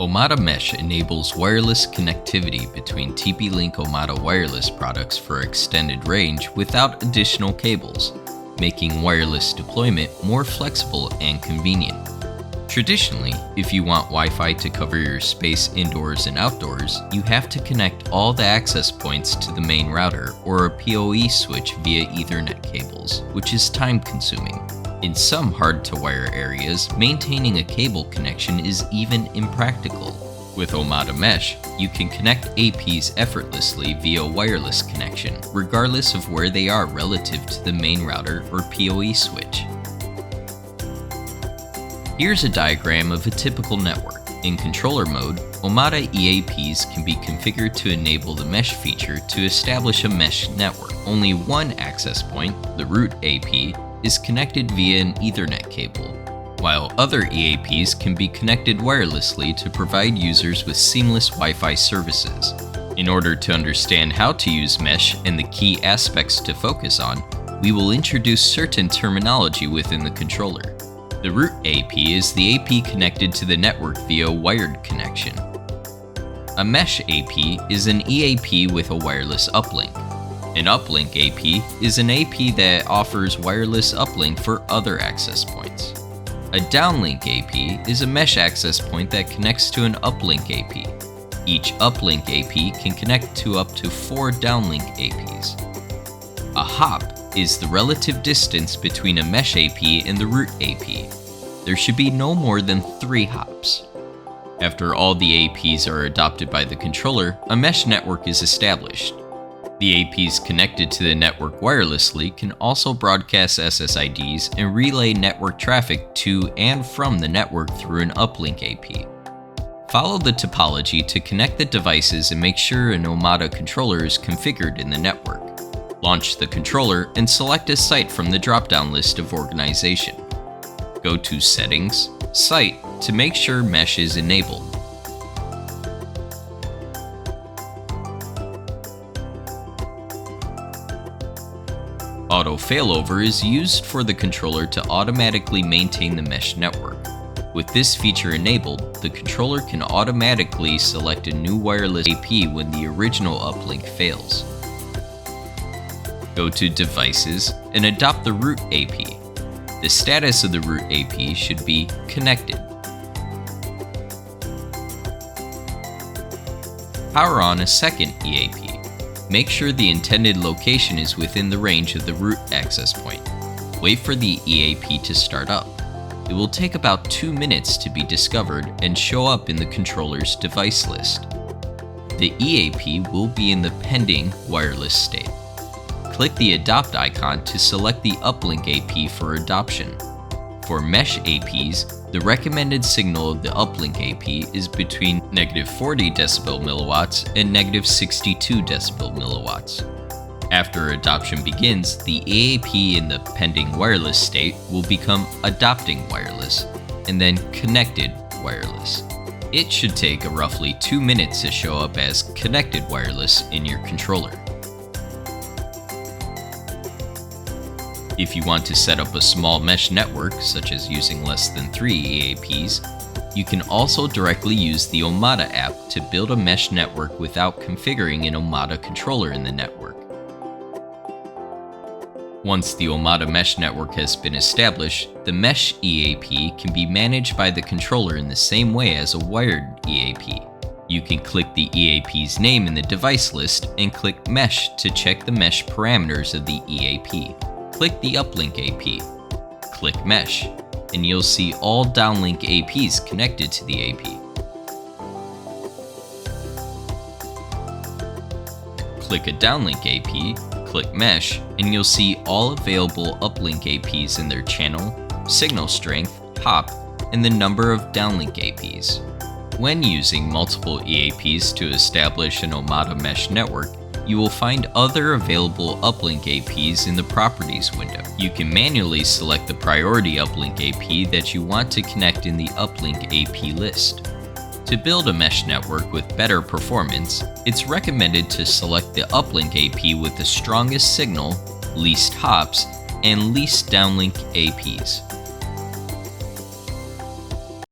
Omada Mesh enables wireless connectivity between TP-Link Omada wireless products for extended range without additional cables, making wireless deployment more flexible and convenient. Traditionally, if you want Wi-Fi to cover your space indoors and outdoors, you have to connect all the access points to the main router or a PoE switch via Ethernet cables, which is time-consuming. In some hard-to-wire areas, maintaining a cable connection is even impractical. With Omada Mesh, you can connect APs effortlessly via wireless connection, regardless of where they are relative to the main router or PoE switch. Here's a diagram of a typical network. In controller mode, Omada EAPs can be configured to enable the mesh feature to establish a mesh network. Only one access point, the root AP, is connected via an Ethernet cable, while other EAPs can be connected wirelessly to provide users with seamless Wi-Fi services. In order to understand how to use mesh and the key aspects to focus on, we will introduce certain terminology within the controller. The root AP is the AP connected to the network via wired connection. A mesh AP is an EAP with a wireless uplink. An uplink AP is an AP that offers wireless uplink for other access points. A downlink AP is a mesh access point that connects to an uplink AP. Each uplink AP can connect to up to 4 downlink APs. A hop is the relative distance between a mesh AP and the root AP. There should be no more than 3 hops. After all the APs are adopted by the controller, a mesh network is established. The APs connected to the network wirelessly can also broadcast SSIDs and relay network traffic to and from the network through an uplink AP. Follow the topology to connect the devices and make sure an Omada controller is configured in the network. Launch the controller and select a site from the drop-down list of organization. Go to Settings, Site to make sure Mesh is enabled. Auto failover is used for the controller to automatically maintain the mesh network. With this feature enabled, the controller can automatically select a new wireless AP when the original uplink fails. Go to Devices and adopt the root AP. The status of the root AP should be Connected. Power on a second EAP. Make sure the intended location is within the range of the root access point. Wait for the EAP to start up. It will take about 2 minutes to be discovered and show up in the controller's device list. The EAP will be in the pending wireless state. Click the Adopt icon to select the uplink AP for adoption. For mesh APs, the recommended signal of the uplink AP is between -40 dB and -62 dB. After adoption begins, the EAP in the pending wireless state will become adopting wireless, and then connected wireless. It should take roughly 2 minutes to show up as connected wireless in your controller. If you want to set up a small mesh network, such as using less than 3 EAPs, you can also directly use the Omada app to build a mesh network without configuring an Omada controller in the network. Once the Omada mesh network has been established, the mesh EAP can be managed by the controller in the same way as a wired EAP. You can click the EAP's name in the device list and click Mesh to check the mesh parameters of the EAP. Click the uplink AP, click Mesh, and you'll see all downlink APs connected to the AP. Click a downlink AP, click Mesh, and you'll see all available uplink APs in their channel, signal strength, hop, and the number of downlink APs. When using multiple EAPs to establish an Omada mesh network, you will find other available uplink APs in the Properties window. You can manually select the priority uplink AP that you want to connect in the uplink AP list. To build a mesh network with better performance, it's recommended to select the uplink AP with the strongest signal, least hops, and least downlink APs.